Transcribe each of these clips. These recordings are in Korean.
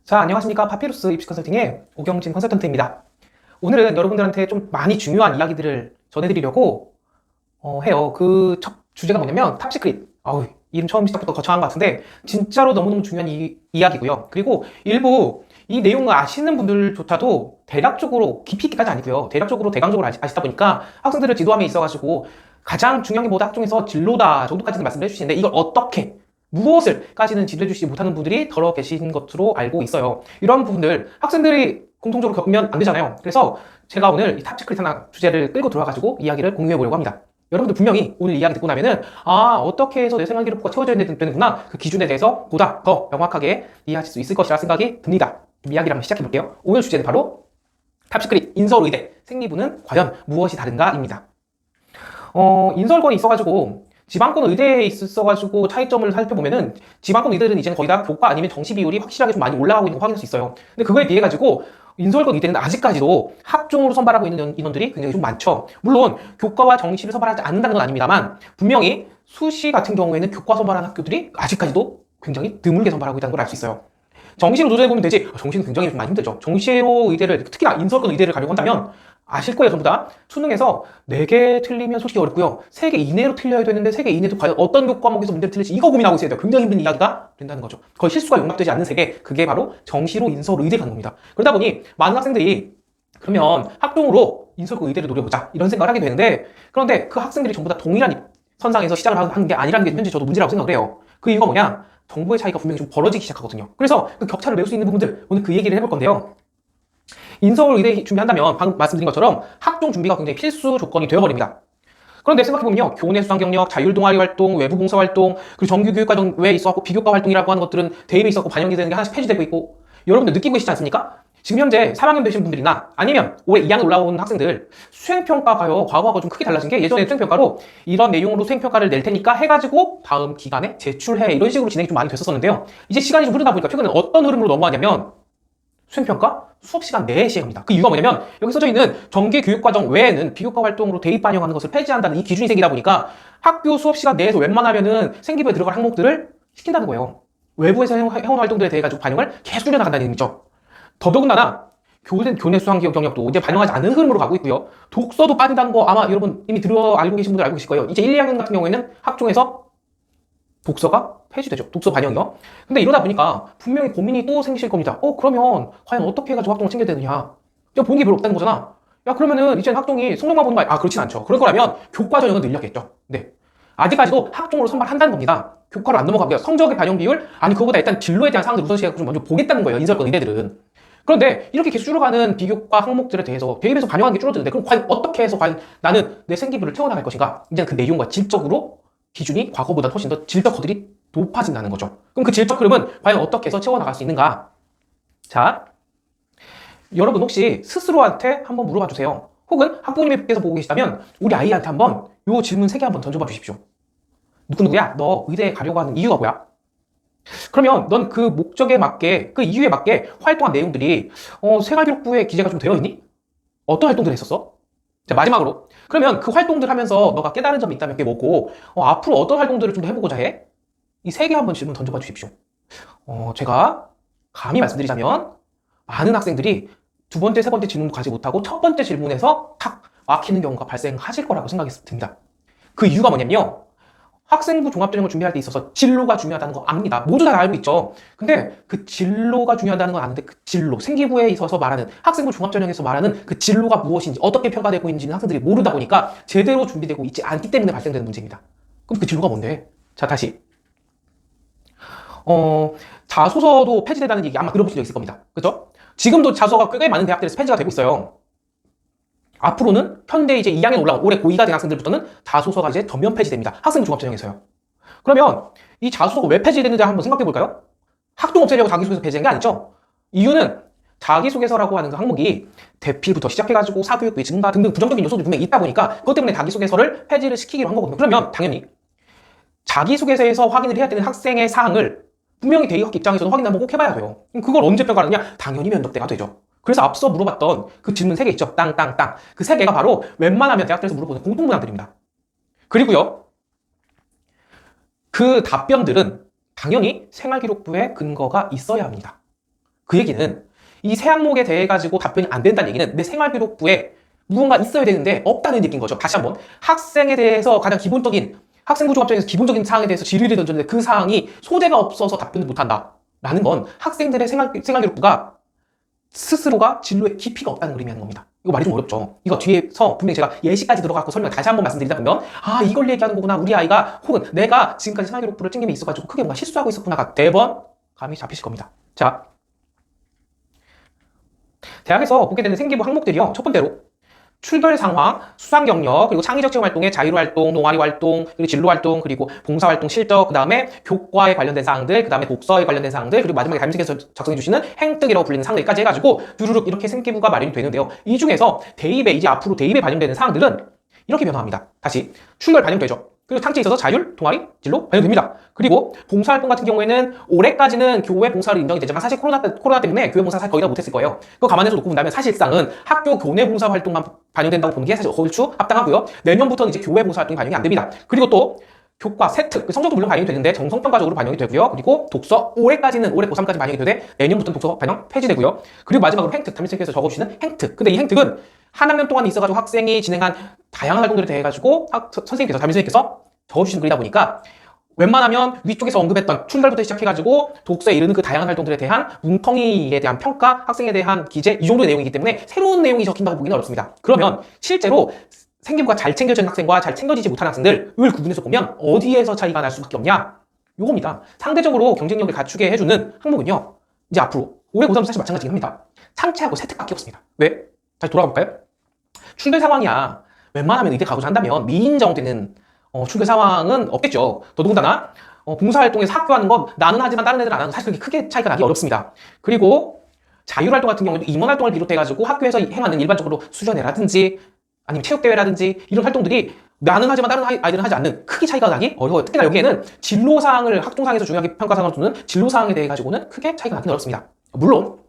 자, 안녕하십니까. 파피루스 입시 컨설팅의 오경진 컨설턴트입니다. 오늘은 여러분들한테 좀 많이 중요한 이야기들을 전해드리려고 해요. 그 첫 주제가 뭐냐면 탑시크릿. 이름 처음 시작부터 거창한 것 같은데 진짜로 너무너무 중요한 이야기고요. 그리고 일부 이 내용을 아시는 분들조차도 대략적으로 깊이 있기까지 아니고요. 대략적으로 대강적으로 아시다 보니까 학생들을 지도함에 있어가지고 가장 중요한 게 뭐다? 학종에서 진로다 정도까지는 말씀을 해주시는데 이걸 어떻게 무엇을까지는 지도해주지 못하는 분들이 덜어 계신 것으로 알고 있어요. 이런 부분들 학생들이 공통적으로 겪으면 안 되잖아요. 그래서 제가 오늘 이 탑시크릿 하나 주제를 끌고 들어와가지고 이야기를 공유해 보려고 합니다. 여러분들 분명히 오늘 이야기 듣고 나면은 어떻게 해서 내 생활기록부가 채워져야 되는구나, 그 기준에 대해서 보다 더 명확하게 이해하실 수 있을 것이라 생각이 듭니다. 이야기를 한번 시작해 볼게요. 오늘 주제는 바로 탑시크릿 인설의대 생리부는 과연 무엇이 다른가입니다. 인설권이 있어가지고 지방권 의대에 있어가지고 차이점을 살펴보면은 지방권 의대들은 이제는 거의 다 교과 아니면 정시 비율이 확실하게 좀 많이 올라가고 있는 거 확인할 수 있어요. 근데 그거에 비해 가지고 인설권 의대는 아직까지도 학종으로 선발하고 있는 인원들이 굉장히 좀 많죠. 물론 교과와 정시를 선발하지 않는다는 건 아닙니다만 분명히 수시 같은 경우에는 교과 선발하는 학교들이 아직까지도 굉장히 드물게 선발하고 있다는 걸 알 수 있어요. 정시로 도전해보면 되지. 정시는 굉장히 좀 많이 힘들죠. 정시로 의대를, 특히나 인설권 의대를 가려고 한다면 아실 거예요, 전부 다. 수능에서 4개 틀리면 솔직히 어렵고요. 3개 이내로 틀려야 되는데 3개 이내도 과연 어떤 교과목에서 문제를 틀릴지 이거 고민하고 있어야 돼요. 굉장히 힘든 이야기가 된다는 거죠. 거의 실수가 용납되지 않는 3개. 그게 바로 정시로 인설 의대 가는 겁니다. 그러다 보니 많은 학생들이 그러면 학종으로 인설권 의대를 노려보자 이런 생각을 하게 되는데, 그런데 그 학생들이 전부 다 동일한 선상에서 시작을 하는 게 아니라는 게 현재 저도 문제라고 생각을 해요. 그 이유가 뭐냐? 정보의 차이가 분명히 좀 벌어지기 시작하거든요. 그래서 그 격차를 메울 수 있는 부분들 오늘 그 얘기를 해볼 건데요. 인서울 의대 준비한다면 방금 말씀드린 것처럼 학종 준비가 굉장히 필수 조건이 되어버립니다. 그런데 생각해보면요, 교내 수상 경력, 자율 동아리 활동, 외부 봉사 활동, 그리고 정규 교육과정 외에 있어갖고 비교과 활동이라고 하는 것들은 대입에 있어갖고 반영이 되는 게 하나씩 폐지되고 있고, 여러분들 느끼고 계시지 않습니까? 지금 현재 3학년 되신 분들이나 아니면 올해 2학년 올라온 학생들 수행평가가요, 과거하고 좀 크게 달라진 게, 예전에 수행평가로 이런 내용으로 수행평가를 낼 테니까 해가지고 다음 기간에 제출해, 이런 식으로 진행이 좀 많이 됐었는데요. 이제 시간이 좀 흐르다 보니까 최근에 어떤 흐름으로 넘어가냐면 수행평가 수업시간 내에 시행합니다. 그 이유가 뭐냐면 여기 써져 있는 정기교육과정 외에는 비교과 활동으로 대입 반영하는 것을 폐지한다는 이 기준이 생기다 보니까 학교 수업시간 내에서 웬만하면은 생기부에 들어갈 항목들을 시킨다는 거예요. 외부에서 해온 활동들에 대해 가지고 반영을 계속 줄여나간다는 얘기죠. 더더군다나 교내 수강 경력도 이제 반영하지 않는 흐름으로 가고 있고요. 독서도 빠진다는 거 아마 여러분 이미 알고 계신 분들 알고 계실 거예요. 이제 1, 2학년 같은 경우에는 학종에서 독서가 폐지되죠. 독서 반영이요. 근데 이러다 보니까 분명히 고민이 또 생기실 겁니다. 그러면 과연 어떻게 해가지고 학종을 챙겨야 되느냐? 보는 게 별로 없다는 거잖아. 야, 그러면은 이제는 학종이 성적만 보는 거 아니야? 그렇진 않죠. 그럴 거라면 교과 전형은 늘렸겠죠. 네. 아직까지도 학종으로 선발한다는 겁니다. 교과로 안 넘어가고요. 성적의 반영 비율, 아니 그거보다 일단 진로에 대한 사항들 우선시해서 좀 먼저 보겠다는 거예요. 인설권 의대들은. 그런데 이렇게 계속 줄어가는 비교과 항목들에 대해서 대입에서 반영하는 게 줄어드는데, 그럼 과연 어떻게 해서 과연 나는 내 생기부를 채워나갈 것인가? 이제는 그 내용과 질적으로 기준이 과거보다 훨씬 더 질적 거들이 높아진다는 거죠. 그럼 그 질적 흐름은 과연 어떻게 해서 채워나갈 수 있는가? 자, 여러분 혹시 스스로한테 한번 물어봐 주세요. 혹은 학부모님께서 보고 계시다면 우리 아이한테 한번 요 질문 3개 한번 던져봐 주십시오. 누구누구야? 너 의대에 가려고 하는 이유가 뭐야? 그러면 넌 그 목적에 맞게, 그 이유에 맞게 활동한 내용들이 생활기록부에 기재가 좀 되어 있니? 어떤 활동들을 했었어? 자, 마지막으로. 그러면 그 활동들 하면서 너가 깨달은 점이 있다면 그게 뭐고, 앞으로 어떤 활동들을 좀 더 해보고자 해? 이 3개 한번 질문 던져봐 주십시오. 제가 감히 말씀드리자면, 많은 학생들이 두 번째, 세 번째 질문도 가지 못하고 첫 번째 질문에서 탁 막히는 경우가 발생하실 거라고 생각이 듭니다. 그 이유가 뭐냐면요. 학생부 종합전형을 준비할 때 있어서 진로가 중요하다는 거 압니다. 모두 다 알고 있죠. 근데 그 진로가 중요하다는 건 아는데 그 진로, 생기부에 있어서 말하는 학생부 종합전형에서 말하는 그 진로가 무엇인지, 어떻게 평가되고 있는지는 학생들이 모르다 보니까 제대로 준비되고 있지 않기 때문에 발생되는 문제입니다. 그럼 그 진로가 뭔데? 자, 다시. 자소서도 폐지된다는 얘기 아마 들어보신 적 있을 겁니다. 그죠? 지금도 자소서가 꽤 많은 대학들에서 폐지가 되고 있어요. 앞으로는 현대 이제 2학년 올라온 올해 고2가 된 학생들부터는 자소서가 이제 전면 폐지됩니다. 학생부 종합전형에서요. 그러면 이 자소서가 왜 폐지되는지 한번 생각해 볼까요? 학종 없애려고 자기소개서 폐지한 게 아니죠. 이유는 자기소개서라고 하는 그 항목이 대필부터 시작해가지고 사교육부의 증가 등등 부정적인 요소도 분명히 있다 보니까 그것 때문에 자기소개서를 폐지를 시키기로 한 거거든요. 그러면 당연히 자기소개서에서 확인을 해야 되는 학생의 사항을 분명히 대입학 입장에서도 확인 한번 꼭 해봐야 돼요. 그럼 그걸 언제 평가하느냐? 당연히 면접대가 되죠. 그래서 앞서 물어봤던 그 질문 3개 있죠? 땅땅땅. 그 3개가 바로 웬만하면 대학들에서 물어보는 공통문항들입니다. 그리고요, 그 답변들은 당연히 생활기록부에 근거가 있어야 합니다. 그 얘기는 이 세 항목에 대해 가지고 답변이 안 된다는 얘기는 내 생활기록부에 무언가 있어야 되는데 없다는 얘기인 거죠. 다시 한번 학생에 대해서 가장 기본적인 학생부 종합전에서 기본적인 사항에 대해서 질의를 던졌는데 그 사항이 소재가 없어서 답변을 못한다 라는 건 학생들의 생활기록부가 스스로가 진로에 깊이가 없다는 걸 의미하는 겁니다. 이거 말이 좀 어렵죠. 이거 뒤에서 분명히 제가 예시까지 들어가고 설명 다시 한번 말씀드리다 보면 아 이걸 얘기하는 거구나, 우리 아이가 혹은 내가 지금까지 생활기록부를 챙김에 있어가지고 크게 뭔가 실수하고 있었구나가 대번 감이 잡히실 겁니다. 자, 대학에서 보게 되는 생기부 항목들이요. 첫 번째로 출결 상황, 수상 경력, 그리고 창의적 체험 활동의 자율 활동, 동아리 활동, 그리고 진로 활동, 그리고 봉사 활동 실적, 그 다음에 교과에 관련된 사항들, 그 다음에 독서에 관련된 사항들, 그리고 마지막에 담임선생님께서 작성해 주시는 행뜨기라고 불리는 사항들까지 해가지고 두루룩 이렇게 생기부가 마련이 되는데요. 이 중에서 대입에 이제 앞으로 대입에 반영되는 사항들은 이렇게 변화합니다. 다시 출결 반영되죠. 그리고 탕치에 있어서 자율, 동아리, 진로 반영됩니다. 그리고 봉사활동 같은 경우에는 올해까지는 교회 봉사로 인정이 되지만 사실 코로나 때문에 교회 봉사 사실 거의 다 못했을 거예요. 그거 감안해서 놓고 본다면 사실상은 학교 교내 봉사 활동만 반영된다고 보는 게 사실 얼추 합당하고요. 내년부터는 이제 교회 봉사 활동이 반영이 안 됩니다. 그리고 또 교과, 세트, 성적도 물론 반영이 되는데 정성평가적으로 반영이 되고요. 그리고 독서, 올해까지는 올해 고3까지 반영이 되되 내년부터는 독서 반영 폐지되고요. 그리고 마지막으로 행특, 담임선생님께서 적어주시는 행특. 근데 이 행특은 한 학년 동안 있어가지고 학생이 진행한 다양한 활동들에 대해 가지고 선생님께서, 담임선생님께서 적어주시는 글이다 보니까 웬만하면 위쪽에서 언급했던 출발부터 시작해가지고 독서에 이르는 그 다양한 활동들에 대한 뭉텅이에 대한 평가, 학생에 대한 기재, 이 정도의 내용이기 때문에 새로운 내용이 적힌다고 보기는 어렵습니다. 그러면 실제로 생기부가 잘 챙겨진 학생과 잘 챙겨지지 못한 학생들을 구분해서 보면 어디에서 차이가 날 수밖에 없냐? 요겁니다. 상대적으로 경쟁력을 갖추게 해주는 항목은요. 이제 앞으로 올해 고3도 사실 마찬가지긴 합니다. 창체하고 세특밖에 없습니다. 왜? 다시 돌아가 볼까요? 출결 상황이야. 웬만하면 의대 가고자 한다면 미인정되는 출결 상황은 없겠죠. 더더군다나 봉사활동에서 학교하는 건 나는 하지만 다른 애들은 안 하는 건 사실 그렇게 크게 차이가 나기 어렵습니다. 그리고 자율활동 같은 경우도 임원활동을 비롯해가지고 학교에서 행하는 일반적으로 수련회라든지 아니면 체육대회라든지 이런 활동들이 나는 하지만 다른 아이들은 하지 않는 크게 차이가 나기 어려워요. 특히나 여기에는 진로사항을 학종상에서 중요하게 평가사항을 두는 진로사항에 대해 가지고는 크게 차이가 나긴 어렵습니다. 물론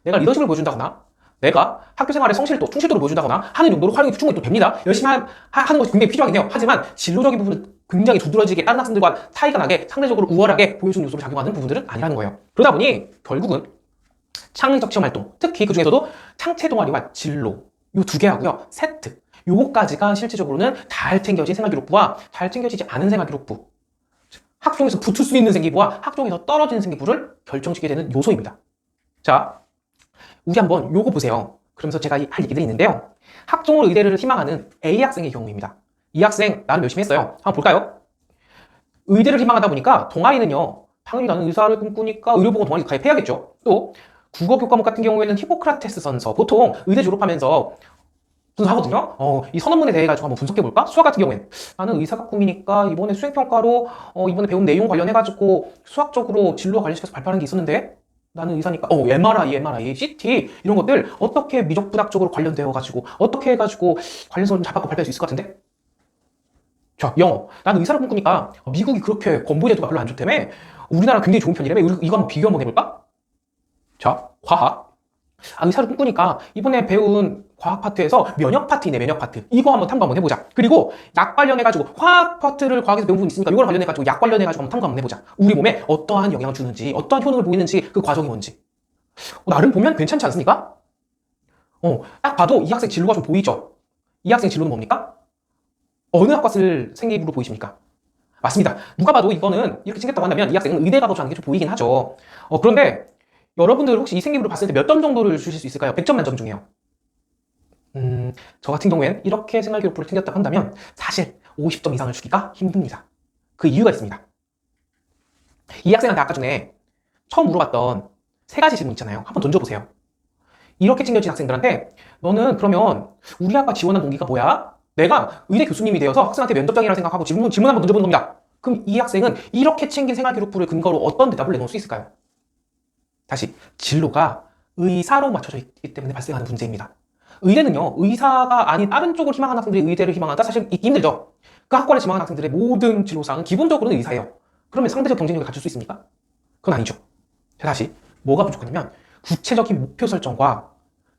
내가 리더십을 보여준다거나 내가 학교 생활의 성실도, 충실도를 보여준다거나 하는 용도로 활용이 충분히 또 됩니다. 열심히 하는 것이 굉장히 필요하긴 해요. 하지만 진로적인 부분은 굉장히 두드러지게 다른 학생들과 차이가 나게 상대적으로 우월하게 보여주는 요소를 작용하는 부분들은 아니라는 거예요. 그러다 보니 결국은 창의적 체험 활동, 특히 그 중에서도 창체 동아리와 진로 요 두 개 하고요. 세트 요거까지가 실질적으로는 잘 챙겨진 생활기록부와 잘 챙겨지지 않은 생활기록부, 학종에서 붙을 수 있는 생기부와 학종에서 떨어지는 생기부를 결정짓게 되는 요소입니다. 자, 우리 한번 요거 보세요. 그러면서 제가 할 얘기들이 있는데요. 학종을 의대를 희망하는 A 학생의 경우입니다. 이 학생 나름 열심히 했어요. 한번 볼까요? 의대를 희망하다 보니까 동아리는요. 당연히 나는 의사를 꿈꾸니까 의료보건 동아리 가입해야겠죠. 또 국어 교과목 같은 경우에는 히포크라테스 선서, 보통 의대 졸업하면서 분석하거든요. 이 선언문에 대해 가지고 한번 분석해볼까? 수학 같은 경우에는 나는 의사가 꿈이니까 이번에 수행평가로 이번에 배운 내용 관련해가지고 수학적으로 진로 관련시켜서 발표하는 게 있었는데 나는 의사니까 MRI, CT 이런 것들 어떻게 미적분학적으로 관련되어가지고 어떻게 해가지고 관련성을 잡아갖고 발표할 수 있을 것 같은데? 자, 영어. 나는 의사를 꿈꾸니까 미국이 그렇게 건보제도가 별로 안 좋다며 우리나라 굉장히 좋은 편이라며 이거 한번 비교 한번 해볼까? 자, 과학. 의사를 꿈꾸니까 이번에 배운 과학 파트에서 면역 파트이네, 면역 파트. 이거 한번 탐구 한번 해보자. 그리고 약 관련해가지고 화학 파트를 과학에서 배운 부분이 있으니까 이걸 관련해가지고 약 관련해가지고 한번 탐구 한번 해보자. 우리 몸에 어떠한 영향을 주는지, 어떠한 효능을 보이는지 그 과정이 뭔지. 나름 보면 괜찮지 않습니까? 딱 봐도 이 학생 진로가 좀 보이죠? 이 학생 진로는 뭡니까? 어느 학과 쓸 생기부로 보이십니까? 맞습니다. 누가 봐도 이거는 이렇게 생겼다고 한다면 이 학생은 의대 가고자 하는 게 좀 보이긴 하죠. 그런데 여러분들 혹시 이 생기부를 봤을 때 몇 점 정도를 주실 수 있을까요? 100점 만점 중에요. 저 같은 경우에는 이렇게 생활기록부를 챙겼다고 한다면 사실 50점 이상을 주기가 힘듭니다. 그 이유가 있습니다. 이 학생한테 아까 전에 처음 물어봤던 세 가지 질문 있잖아요. 한번 던져보세요. 이렇게 챙겨진 학생들한테 너는 그러면 우리 학과 지원한 동기가 뭐야? 내가 의대 교수님이 되어서 학생한테 면접장이라 생각하고 질문 한번 던져보는 겁니다. 그럼 이 학생은 이렇게 챙긴 생활기록부를 근거로 어떤 대답을 내놓을 수 있을까요? 다시, 진로가 의사로 맞춰져 있기 때문에 발생하는 문제입니다. 의대는요, 의사가 아닌 다른 쪽을 희망하는 학생들이 의대를 희망한다? 사실 있기 힘들죠. 그 학과를 지망하는 학생들의 모든 진로사항은 기본적으로는 의사예요. 그러면 상대적 경쟁력을 갖출 수 있습니까? 그건 아니죠. 자, 다시, 뭐가 부족하냐면 구체적인 목표 설정과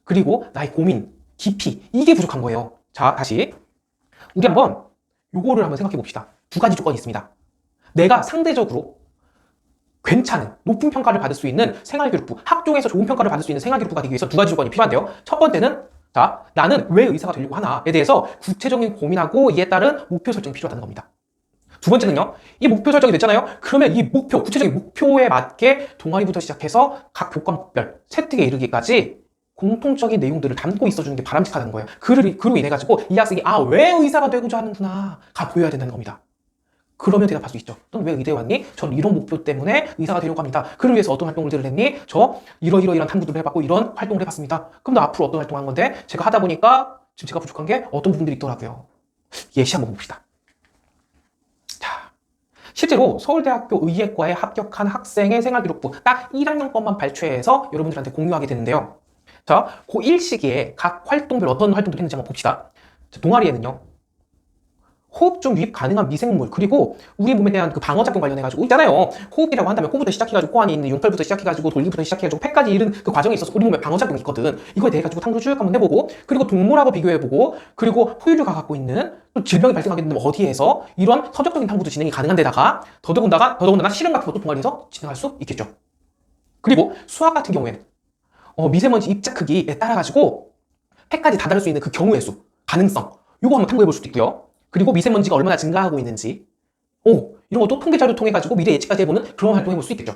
그리고 나의 고민, 깊이, 이게 부족한 거예요. 자, 다시 우리 한번 요거를 한번 생각해 봅시다. 두 가지 조건이 있습니다. 내가 상대적으로 괜찮은 높은 평가를 받을 수 있는 생활교육부, 학종에서 좋은 평가를 받을 수 있는 생활교육부가 되기 위해서 두 가지 조건이 필요한데요. 첫 번째는 자, 나는 왜 의사가 되려고 하나에 대해서 구체적인 고민하고 이에 따른 목표 설정이 필요하다는 겁니다. 두 번째는요, 이 목표 설정이 됐잖아요. 그러면 이 목표, 구체적인 목표에 맞게 동아리부터 시작해서 각 교과목별 세특에 이르기까지 공통적인 내용들을 담고 있어주는 게 바람직하다는 거예요. 그로 인해 가지고 이 학생이 왜 의사가 되고자 하는구나가 보여야 된다는 겁니다. 그러면 대답할 수 있죠. 넌 왜 의대에 왔니? 전 이런 목표 때문에 의사가 되려고 합니다. 그를 위해서 어떤 활동을 했니? 저 이러이러이런 탐구들을 해봤고 이런 활동을 해봤습니다. 그럼 나 앞으로 어떤 활동을 한 건데 제가 하다 보니까 지금 제가 부족한 게 어떤 부분들이 있더라고요. 예시 한번 봅시다. 자, 실제로 서울대학교 의예과에 합격한 학생의 생활기록부 딱 1학년 것만 발췌해서 여러분들한테 공유하게 되는데요. 자, 고1 시기에 각 활동별 어떤 활동들을 했는지 한번 봅시다. 자, 동아리에는요. 호흡 중 유입 가능한 미생물, 그리고 우리 몸에 대한 그 방어작용 관련해가지고 있잖아요. 호흡이라고 한다면 코부터 시작해가지고 코 안에 있는 융털부터 시작해가지고 돌기부터 시작해가지고 폐까지 이른 그 과정에 있어서 우리 몸에 방어작용이 있거든. 이거에 대해 가지고 탐구 쭉 한번 해보고, 그리고 동물하고 비교해보고, 그리고 포유류가 갖고 있는 또 질병이 발생하게 되면 어디에서 이런 서적적인 탐구도 진행이 가능한 데다가 더더군다나 실험 같은 것도 동아리에서 진행할 수 있겠죠. 그리고 수학 같은 경우에는 미세먼지 입자 크기에 따라가지고 폐까지 다다를 수 있는 그 경우의 수, 가능성, 요거 한번 탐구해볼 수도 있고요. 그리고 미세먼지가 얼마나 증가하고 있는지 이런 것도 통계 자료 통해 가지고 미래 예측까지 해보는 그런 활동을 해볼 수 있겠죠.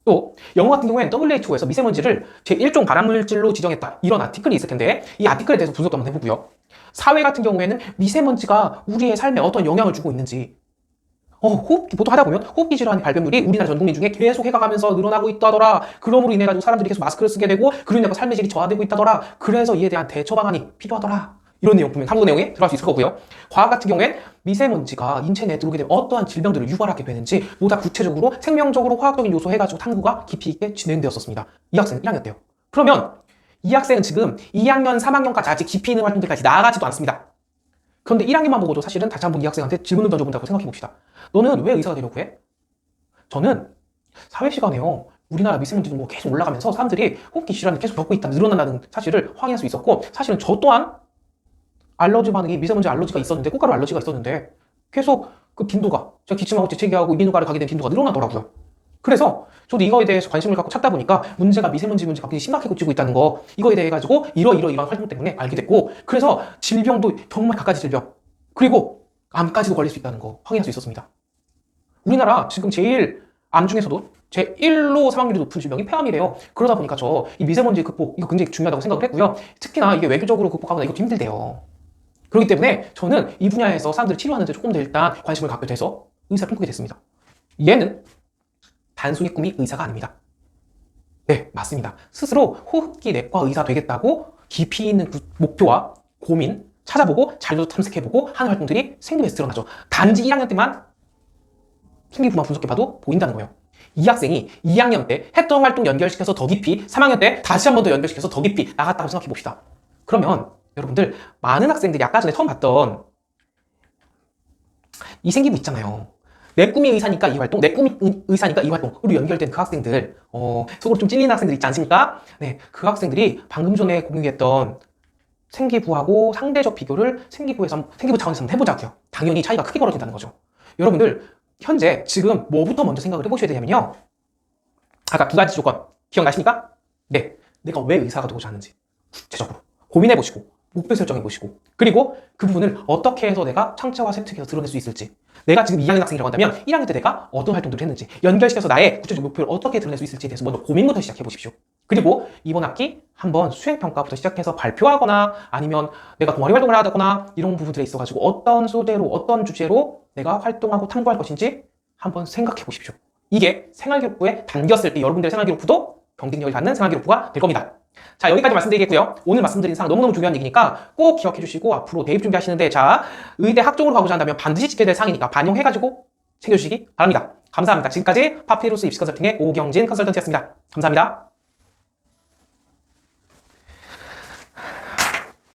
또 영어 같은 경우에는 WHO에서 미세먼지를 제1종 발암물질로 지정했다, 이런 아티클이 있을 텐데 이 아티클에 대해서 분석도 한번 해보고요. 사회 같은 경우에는 미세먼지가 우리의 삶에 어떤 영향을 주고 있는지 호흡기 보통 하다 보면 호흡기 질환 발병률이 우리나라 전 국민 중에 계속 해가면서 늘어나고 있다더라. 그러므로 인해 가지고 사람들이 계속 마스크를 쓰게 되고 그로 인해 삶의 질이 저하되고 있다더라. 그래서 이에 대한 대처 방안이 필요하더라. 이런 내용 보면 탐구 내용에 들어갈 수 있을 거고요. 과학 같은 경우엔 미세먼지가 인체 내에 들어오게 되면 어떠한 질병들을 유발하게 되는지 보다 구체적으로 생명적으로 화학적인 요소 해가지고 탐구가 깊이 있게 진행되었었습니다. 이 학생은 1학년 때요. 그러면 이 학생은 지금 2학년, 3학년까지 아직 깊이 있는 활동들까지 나아가지도 않습니다. 그런데 1학년만 보고도 사실은 다시 한번 이 학생한테 질문을 던져본다고 생각해 봅시다. 너는 왜 의사가 되려고 해? 저는 사회 시간에요. 우리나라 미세먼지도 뭐 계속 올라가면서 사람들이 호흡기 질환을 계속 겪고 있다, 늘어난다는 사실을 확인할 수 있었고, 사실은 저 또한 알러지 반응이, 미세먼지 알러지가 있었는데, 꽃가루 알러지가 있었는데 계속 그 빈도가, 제가 기침하고 재채기하고 이비인후과를 가게 된 빈도가 늘어나더라고요. 그래서 저도 이거에 대해서 관심을 갖고 찾다 보니까 문제가 미세먼지 문제가 굉장히 심각해지고 있다는 거, 이거에 대해 가지고 이런 활동 때문에 알게 됐고, 그래서 질병도 정말 갖가지 질병, 그리고 암까지도 걸릴 수 있다는 거 확인할 수 있었습니다. 우리나라 지금 제일 암 중에서도 제1로 사망률이 높은 질병이 폐암이래요. 그러다 보니까 저 이 미세먼지 극복, 이거 굉장히 중요하다고 생각을 했고요. 특히나 이게 외교적으로 극복하거나 이것도 힘들대요. 그렇기 때문에 저는 이 분야에서 사람들을 치료하는데 조금 더 일단 관심을 갖게 돼서 의사를 꿈꾸게 됐습니다. 얘는 단순히 꿈이 의사가 아닙니다. 네, 맞습니다. 스스로 호흡기 내과 의사 되겠다고 깊이 있는 그 목표와 고민 찾아보고 자료도 탐색해보고 하는 활동들이 생기면서 드러나죠. 단지 1학년 때만 생기부만 분석해봐도 보인다는 거예요. 이 학생이 2학년 때 했던 활동 연결시켜서 더 깊이, 3학년 때 다시 한 번 더 연결시켜서 더 깊이 나갔다고 생각해봅시다. 그러면 여러분들, 많은 학생들이 아까 전에 처음 봤던 이 생기부 있잖아요. 내 꿈이 의사니까 이 활동, 내 꿈이 의사니까 이 활동으로 연결된 그 학생들, 속으로 좀 찔리는 학생들 있지 않습니까? 네, 그 학생들이 방금 전에 공유했던 생기부하고 상대적 비교를 생기부 차원에서 한번 해보자고요. 당연히 차이가 크게 벌어진다는 거죠. 여러분들, 현재 지금 뭐부터 먼저 생각을 해보셔야 되냐면요. 아까 두 가지 조건 기억나십니까? 네, 내가 왜 의사가 되고자 하는지 구체적으로 고민해보시고 목표 설정해보시고, 그리고 그 부분을 어떻게 해서 내가 창체와 세특해서 드러낼 수 있을지, 내가 지금 2학년 학생이라고 한다면 1학년 때 내가 어떤 활동들을 했는지 연결시켜서 나의 구체적 목표를 어떻게 드러낼 수 있을지에 대해서 먼저 고민부터 시작해보십시오. 그리고 이번 학기 한번 수행평가부터 시작해서 발표하거나 아니면 내가 동아리 활동을 하거나 이런 부분들에 있어가지고 어떤 소재로 어떤 주제로 내가 활동하고 탐구할 것인지 한번 생각해보십시오. 이게 생활기록부에 담겼을 때 여러분들의 생활기록부도 경쟁력을 갖는 생활기록부가 될 겁니다. 자, 여기까지 말씀드리겠고요. 오늘 말씀드린 사항 너무너무 중요한 얘기니까 꼭 기억해 주시고 앞으로 대입 준비하시는데, 자, 의대 학종으로 가고자 한다면 반드시 지켜야 될 사항이니까 반영해가지고 챙겨주시기 바랍니다. 감사합니다. 지금까지 파피루스 입시 컨설팅의 오경진 컨설턴트였습니다. 감사합니다.